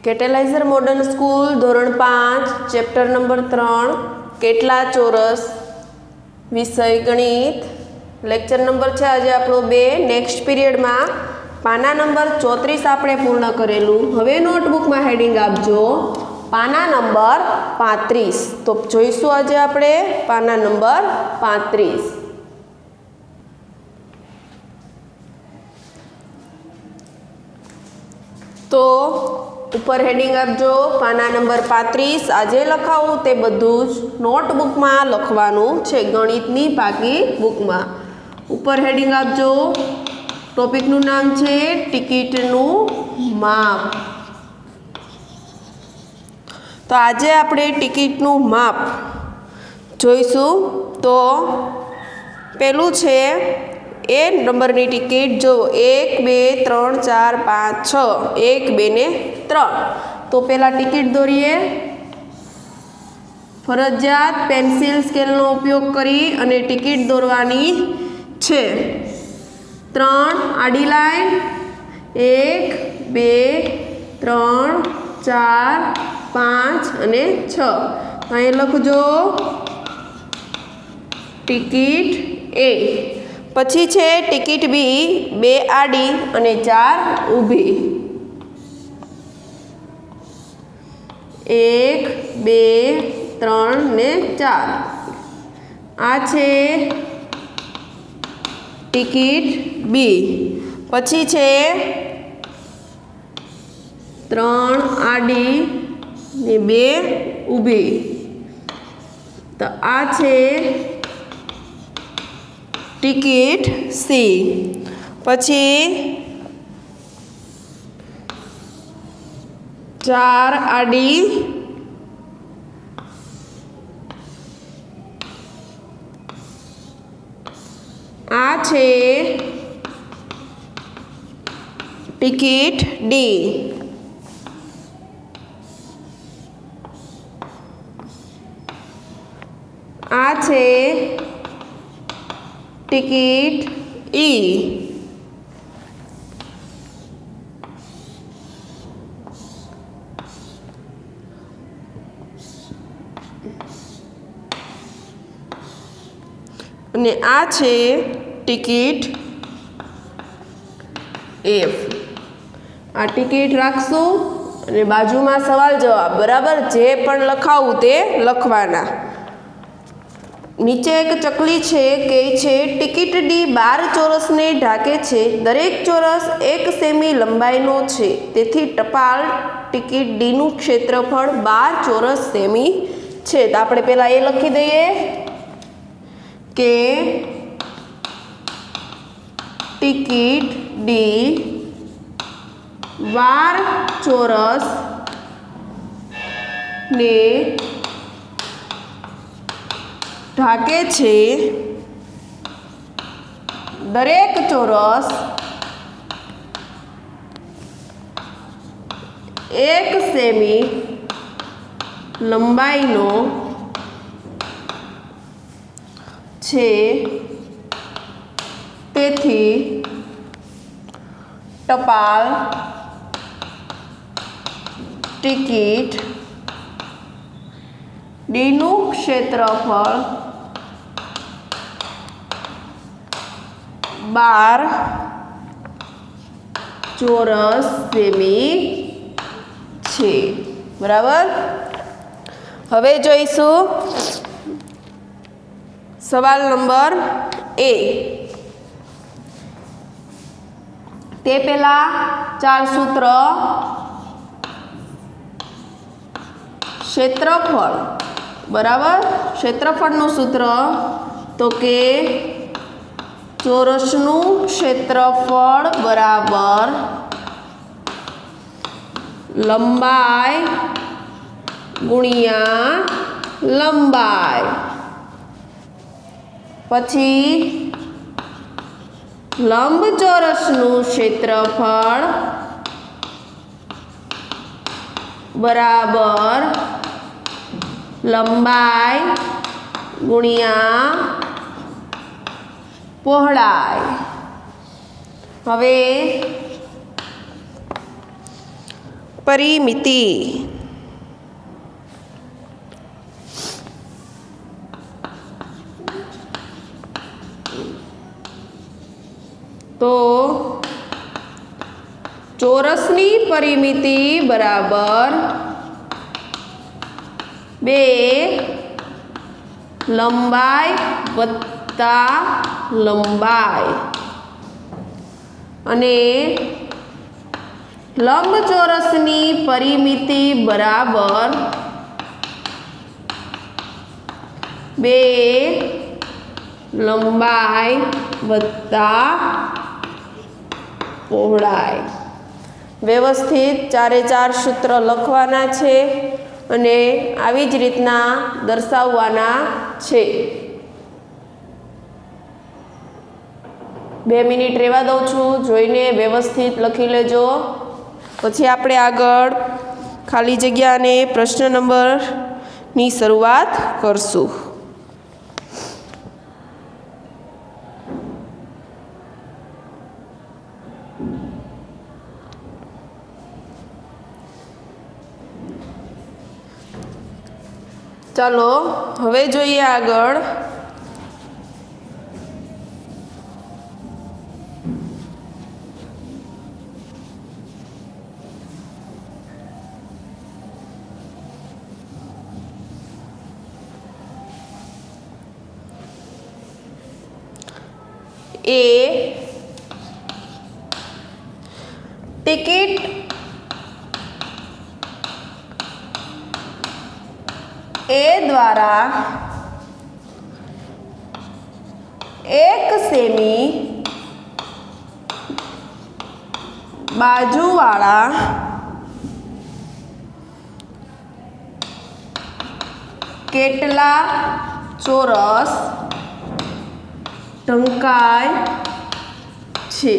કેટેલાઇઝર modern school ધોરણ 5 chapter number 3 કેટલા ચોરસ વિષય ગણિત લેક્ચર નંબર છે આજે આપણો 2 નેક્સ્ટ પીરિયડમાં પાના નંબર 34 આપણે પૂર્ણ કરેલું। હવે નોટબુકમાં હેડિંગ આપજો પાના નંબર 35। તો જોઈશું આજે આપણે પાના નંબર 35। तो ऊपर हेडिंग आपजो पाना नंबर 35। आजे लखावुं ते बधुं ज नोटबुक में लखवानुं छे गणितनी बाकी बुक में। ऊपर हेडिंग आपजो टॉपिकनुं नाम छे टिकिटनुं माप। तो आजे आपणे टिकिटनुं माप जोईशुं। तो पेलुं छे ए नंबरनी टिकिट जो 1 2 3 4 5 6 1 2 ने 3। तो पहला टिकिट दौरीए। फरजियात पेन्सिल स्केलनो उपयोग करी अने टिकिट दौरवानी छे। 3 आडी लाइन 1 2 3 4 5 अने 6। अहीं लखजो टिकिट ए। पछी छे टिकिट बी 2 आडी अने 4 ऊभी। 1 2 3 ने 4। आ छे टिकिट बी। पछी छे 3 आडी ने 2 ऊभी। तो आ छे टिकिट सी। पछी 4 आडी आ छे टिकिट डी। आ छे टिकिट ई। અને આ છે ટિકિટ એફ। આ ટિકિટ રાખશું અને બાજુમાં સવાલ જવાબ બરાબર જે પણ લખાવું તે લખવાના। नीचे एक चकली छे के छे टिकिट डी 12 चोरस ने ढाके छे। दरेक चोरस 1 सेमी लंबाईनो छे तेथी टपाल टिकिट डी नु क्षेत्रफळ 12 चोरस सेमी छे। तो आपणे पहेला ए लखी दईए के टिकिट डी 12 चोरस ने ढाके छे। दरेक चोरस 1 सेमी लंबाईनो छे तेथी टपाल टिकिट डी नु क्षेत्रफळ 12 चोरस सेमी छे बराबर। हवे जोईशुं सवाल नंबर ए। ते पहेला 4 सूत्र क्षेत्रफळ बराबर। क्षेत्रफळनुं सूत्र तो के चोरसनुं क्षेत्रफळ बराबर लंबाई गुणिया लंबाई। पछी लंबचोरसनुं क्षेत्रफळ बराबर लंबाई गुणिया पહોળાઈ। હવે પરિમિતિ. તો ચોરસની પરિમિતિ બરાબર 2 લંબાઈ વત્તા લંબાઈ અને લંબચોરસની પરિમિતિ બરાબર 2 લંબાઈ વત્તા પહોળાઈ. વ્યવસ્થિત 4 સૂત્ર લખવાના છે અને આવી જ રીતના દર્શાવવાના છે. 2 મિનિટ રહેવા દઉં છું, જોઈને વ્યવસ્થિત લખી લેજો. પછી આપણે આગળ ખાલી જગ્યા અને પ્રશ્ન નંબરની શરૂઆત કરશું. ચાલો હવે જોઈએ આગળ. ટિકિટ એ દ્વારા 1 સેમી બાજુવાળા કેટલા ચોરસ ઢંકાય છે?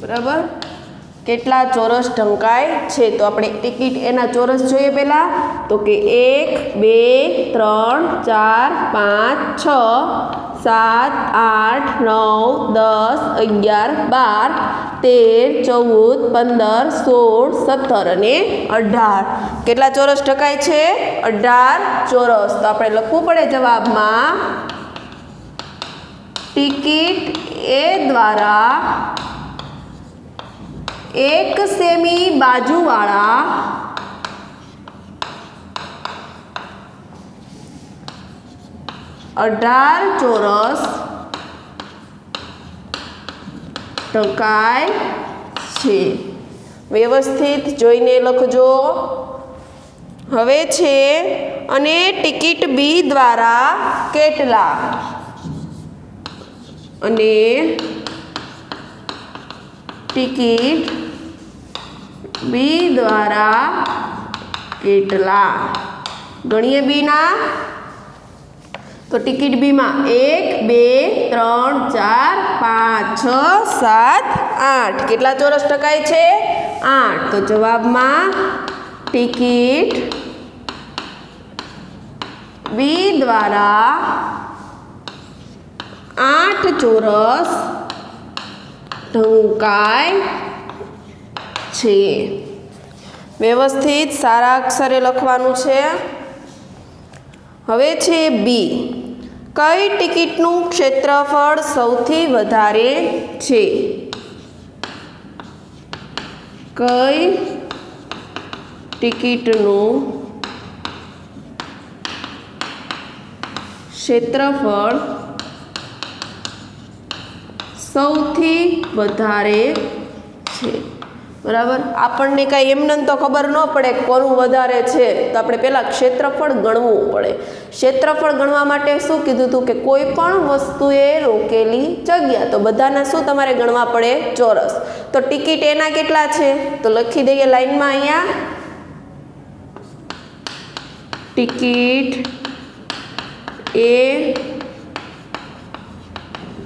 બરાબર, કેટલા ચોરસ ઢંકાય છે? તો આપણે ટિકિટ એના ચોરસ જોઈએ પહેલાં. તો કે 1 2 3 4 5 6 7 8 9 10 11 12 13 14 15 16 17 અને 18. કેટલા ચોરસ ઢંકાય છે? 18 ચોરસ. તો આપણે લખવું પડે જવાબમાં ટિકિટ એ દ્વારા 1 સેમી બાજુવાળા અઢાર ચોરસ ઢંકાય છે. વ્યવસ્થિત જોઈને લખજો. હવે છે અને ટિકિટ બી દ્વારા કેટલા? અને ટિકિટ બી દ્વારા કેટલા? ગણીએ બીના. તો ટિકિટ બીમાં 1 2 3 4 5 6 7 8. કેટલા ચોરસ ઢંકાય છે? 8. તો જવાબમાં ટિકિટ બી દ્વારા 8 ચોરસ ઢંકાય છે. વ્યવસ્થિત સારા અક્ષરે લખવાનું છે. હવે છે બી. કઈ ટિકિટનું ક્ષેત્રફળ સૌથી વધારે છે? કઈ ટિકિટનું ક્ષેત્રફળ સૌથી વધારે છે? બરાબર, આપણને કાંઈ એમને તો ખબર ન પડે કોનું વધારે છે, તો આપણે પહેલાં ક્ષેત્રફળ ગણવું પડે. ક્ષેત્રફળ ગણવા માટે શું કીધું હતું કે કોઈ પણ વસ્તુએ રોકેલી જગ્યા, તો બધાના શું તમારે ગણવા પડે? ચોરસ. તો ટિકિટ એના કેટલા છે? તો લખી દઈએ લાઈનમાં અહીંયા. Ticket A,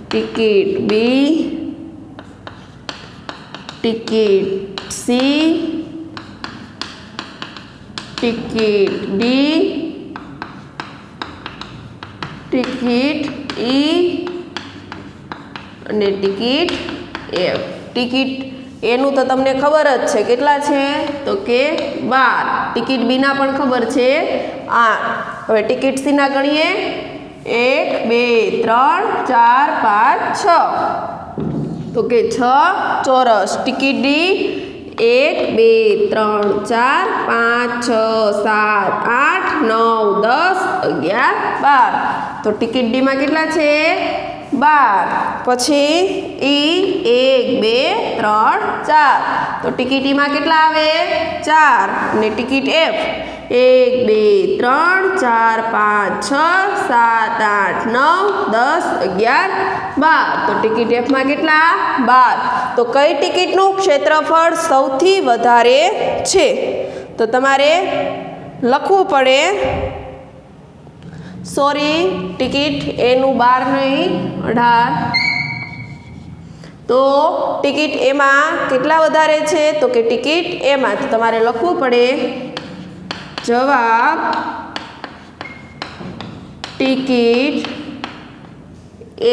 ticket B, ticket C, ticket D, ticket E અને ટિકિટ એફ. ટિકિટ એનું તો તમને ખબર જ છે, કેટલા છે તો કે 12. ટિકિટ બીના પણ ખબર છે 8. હવે ટિકિટ સીના ગણીએ 1 2 3 4 5 6 તો કે 6 ચોરસ. Ticket D 1 2 3 4 5 6 7 8 9 10 11 12. તો ટિકિટ ડીમાં કેટલા છે 12. પછી ઈ 1 2 3 4 તો ટિકિટ ઈમાં કેટલા આવે 4. અને ટિકિટ એફ 1 2 3 4 5 6 7 8 9 10 11 12. તો ટિકિટ એફમાં કેટલા 12. તો કઈ ટિકિટનું ક્ષેત્રફળ સૌથી વધારે છે તો તમારે લખવું પડે, સોરી ટિકિટ એનું 12 નહીં 18. તો ટિકિટ એમાં કેટલા વધારે છે તો કે ટિકિટ એમાં. તો તમારે લખવું પડે જવાબ ટિકિટ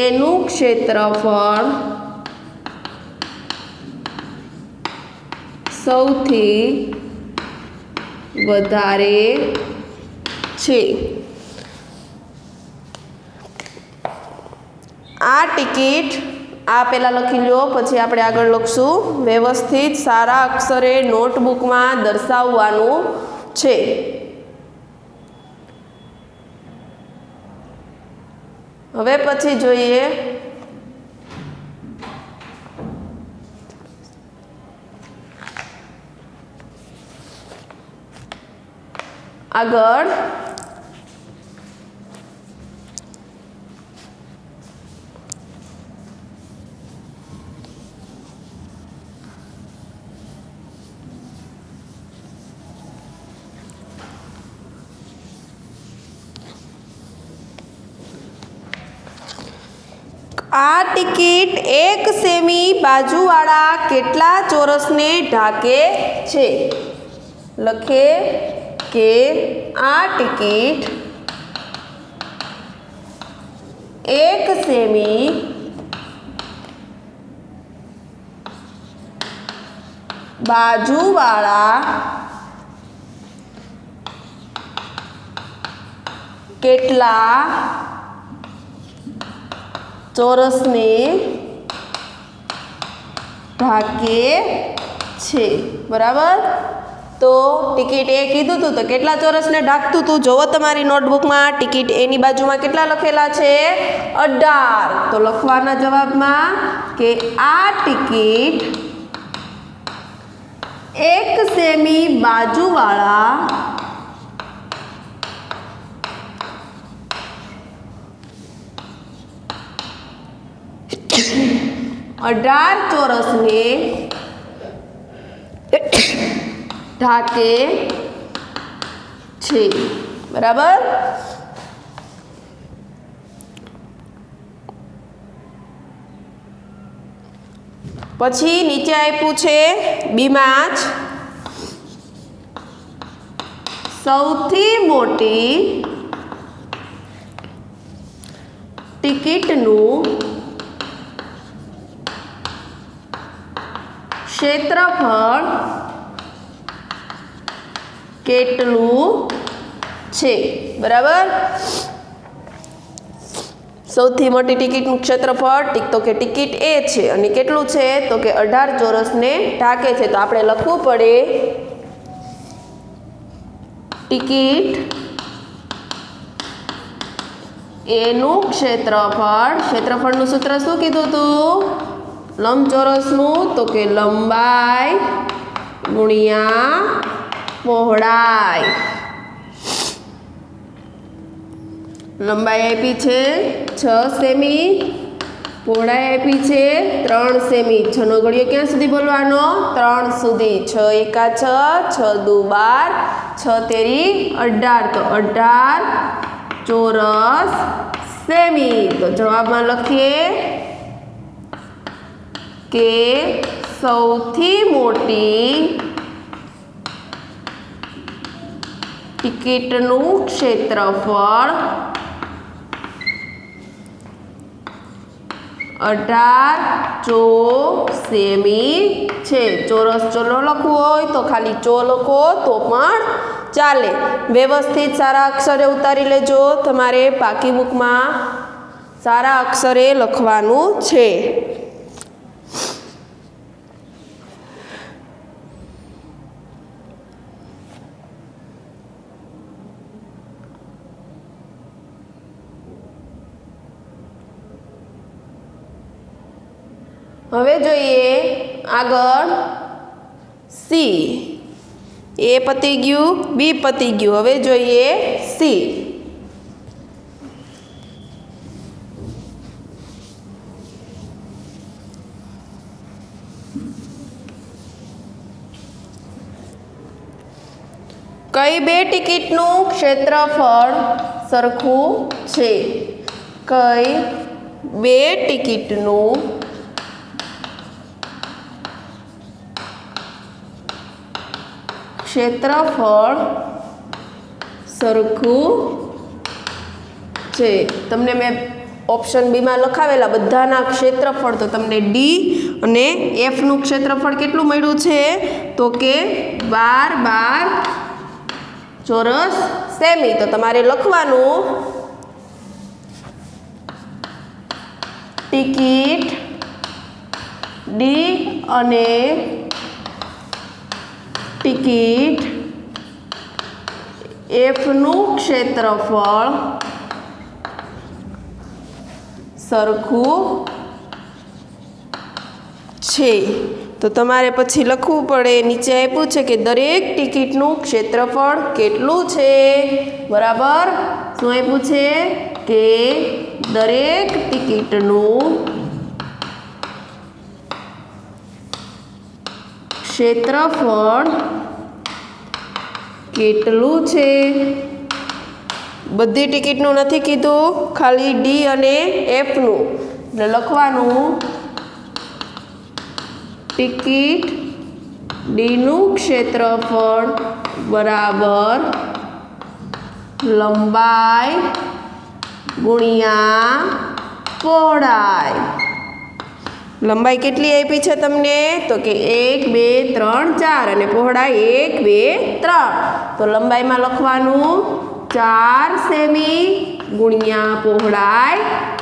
એનું ક્ષેત્રફળ સૌથી વધારે છે. આ ટિકિટ આ પહેલાં લખી લો, પછી આપણે આગળ લખશું. વ્યવસ્થિત સારા અક્ષરે નોટબુકમાં દર્શાવવાનું છે. હવે પછી જોઈએ આગળ આ ટિકિટ 1 સેમી બાજુવાળા કેટલા ચોરસને ઢાંકે છે. લખે કે આ ટિકિટ 1 સેમી બાજુવાળા કેટલા ચોરસને ઢાંકે છે. બરાબર. તો ટિકિટ એ કીધું હતું તો કેટલા ચોરસને ઢાંકતું હતું જોવો તમારી નોટબુકમાં. ટિકિટ એની બાજુમાં કેટલા લખેલા છે 18. તો લખવાના જવાબમાં કે આ ટિકિટ 1 સેમી બાજુવાળા અઢાર ચોરસને ઢાંકે છે. બરાબર. પછી નીચે આપ્યું છે બીમાં જ સૌથી મોટી ટિકિટનું ક્ષેત્રફળ કેટલું છે. બરાબર. સૌથી મોટી ટિકિટનું ક્ષેત્રફળ તો કે ટિકિટ એ છે અને કેટલું છે તો કે 18 ચોરસને ઢાંકે છે. તો આપણે લખવું પડે ટિકિટ એનું ક્ષેત્રફળનું સૂત્ર શું કીધું હતું લંબચોરસનું તો કે લંબાઈ ગુણ્યા પહોળાઈ. લંબાઈ આપી છે 6 સેમી, પહોળાઈ આપી છે 3 સેમી. 6 નો ઘડિયો ક્યાં સુધી બોલવાનો 3 સુધી. 6 એકા 6, 6 દુ 12, 6 તેરી 18. તો 18 ચોરસ સેમી. તો જવાબમાં લખીએ કે સૌથી મોટી ટિકિટનું ક્ષેત્રફળ 18 ચો સેમી છે। ચોરસ ચો ન લખવું હોય તો ખાલી ચો લખો તો પણ ચાલે। વ્યવસ્થિત સારા અક્ષરે ઉતારી લેજો। તમારે પાકી બુકમાં સારા અક્ષરે લખવાનું છે। હવે જોઈએ આગળ સી। એ પતી ગયું, બી પતી ગયું, હવે જોઈએ સી। કઈ બે ટિકિટનું ક્ષેત્રફળ સરખું છે? કઈ બે ટિકિટનું ક્ષેત્રફળ સરખું છે? તમને મેં ઓપ્શન બીમાં લખાવેલા બધાના ક્ષેત્રફળ, તો તમને ડી અને એફનું ક્ષેત્રફળ કેટલું મળ્યું છે? તો કે 12 ચોરસ સેમી। તો તમારે લખવાનું ટિકિટ ડી અને ટિકિટ એફનું ક્ષેત્રફળ સરખું છે। તો તમારે પછી લખવું પડે, નીચે આપ્યું છે કે દરેક ટિકિટનું ક્ષેત્રફળ કેટલું છે? બરાબર, શું આપ્યું છે કે દરેક ટિકિટનું ક્ષેત્રફળ કેટલું છે? બધી ટિકિટનું નથી કીધું, ખાલી ડી અને એફનું, એટલે લખવાનું ટિકિટ ડીનું ક્ષેત્રફળ બરાબર લંબાઈ ગુણ્યા પહોળાઈ। લંબાઈ કેટલી આપી છે તમને? તો કે 1 2 3 4 અને પહોળાઈ 1 2 3। તો લંબાઈમાં લખવાનું 4 સેમી ગુણ્યા પહોળાઈ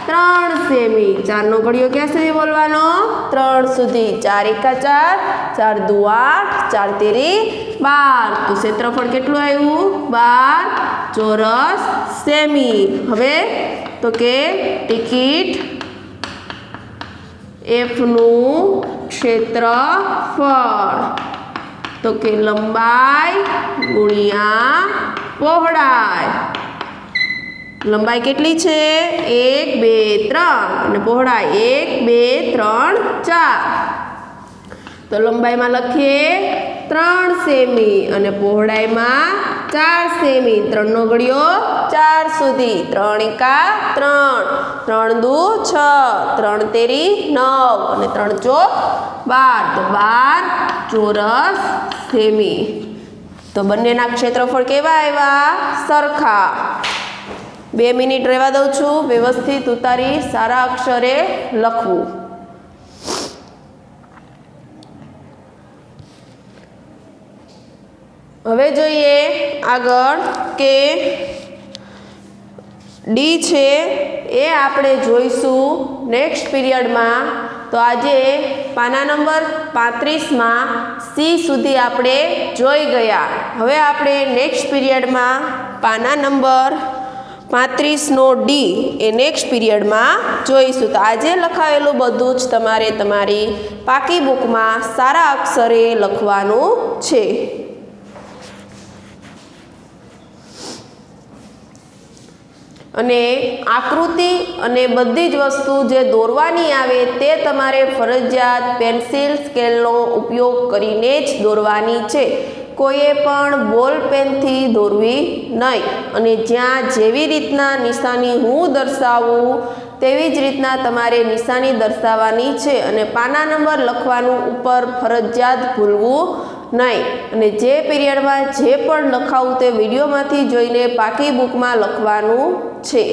3 સેમી। 4 નો ઘડિયો ક્યાં સુધી બોલવાનો? 3 સુધી। 4 એકા 4, 4 દુ 8, 4 તેરી 12। તો ક્ષેત્રફળ કેટલું આવ્યું? 12 ચોરસ સેમી। હવે તો કે ટિકિટ એફનું ક્ષેત્રફળ, તો કે લંબાઈ ગુણ્યા પહોળાઈ। લંબાઈ કેટલી છે? 1 2 3 અને પહોળાઈ 1 2 3 4। તો લંબાઈમાં લખીએ 3 સેમી અને પહોળાઈમાં 4 સેમી। 3 નો ઘડિયો 4 સુધી। 3 એકા 3, 3 દુ 6, 3 તેરી 9 અને 3 ચોક 12। તો 12 ચોરસ સેમી। તો બંનેના ક્ષેત્રફળ કેવા આવ્યા? સરખા। 2 મિનિટ રહેવા દઉં છું, વ્યવસ્થિત ઉતારી સારા અક્ષરે લખવું। હવે જોઈએ આગળ કે ડી છે એ આપણે જોઈશું નેક્સ્ટ પીરિયડમાં। તો આજે પાના નંબર 35માં સી સુધી આપણે જોઈ ગયા। હવે આપણે નેક્સ્ટ પીરિયડમાં પાના નંબર 35નો ડી એ નેક્સ્ટ પીરિયડમાં જોઈશું। તો આજે લખાવેલું બધું જ તમારે તમારી પાકી બુકમાં સારા અક્ષરે લખવાનું છે। અને આકૃતિ અને બધી જ વસ્તુ જે દોરવાની આવે તે તમારે ફરજિયાત પેન્સિલ સ્કેલનો ઉપયોગ કરીને જ દોરવાની છે। કોઈએ પણ બોલ પેનથી દોરવી નહીં। અને જ્યાં જેવી રીતના નિશાની હું દર્શાવું તેવી જ રીતના તમારે નિશાની દર્શાવવાની છે। અને પાના નંબર લખવાનું ઉપર ફરજિયાત ભૂલવું નહીં। અને જે પીરિયડમાં જે પણ લખાવું તે વિડીયોમાંથી જોઈને પાકી બુકમાં લખવાનું છે।